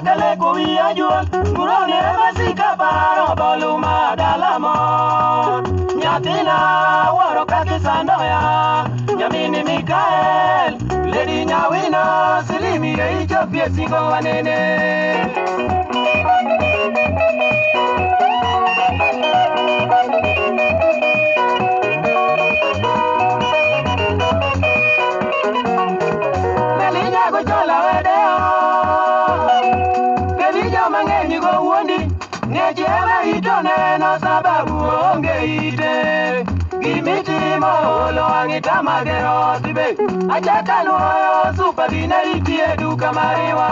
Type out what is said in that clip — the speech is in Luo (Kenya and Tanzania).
Kale kuwi ajuan Muroni masika paro boluma dalamo Nyatina waro kaki sandoya Nyamini Mikael Lady Nyawina Silimi eicho piesingo wanene Melinya go chola wedeo Kelija mangeni go wuondi Ngejewe itone no sababu onge ite Gimiti molo angita magero tibe Achaka nuoyo super dinari tie duka mariwa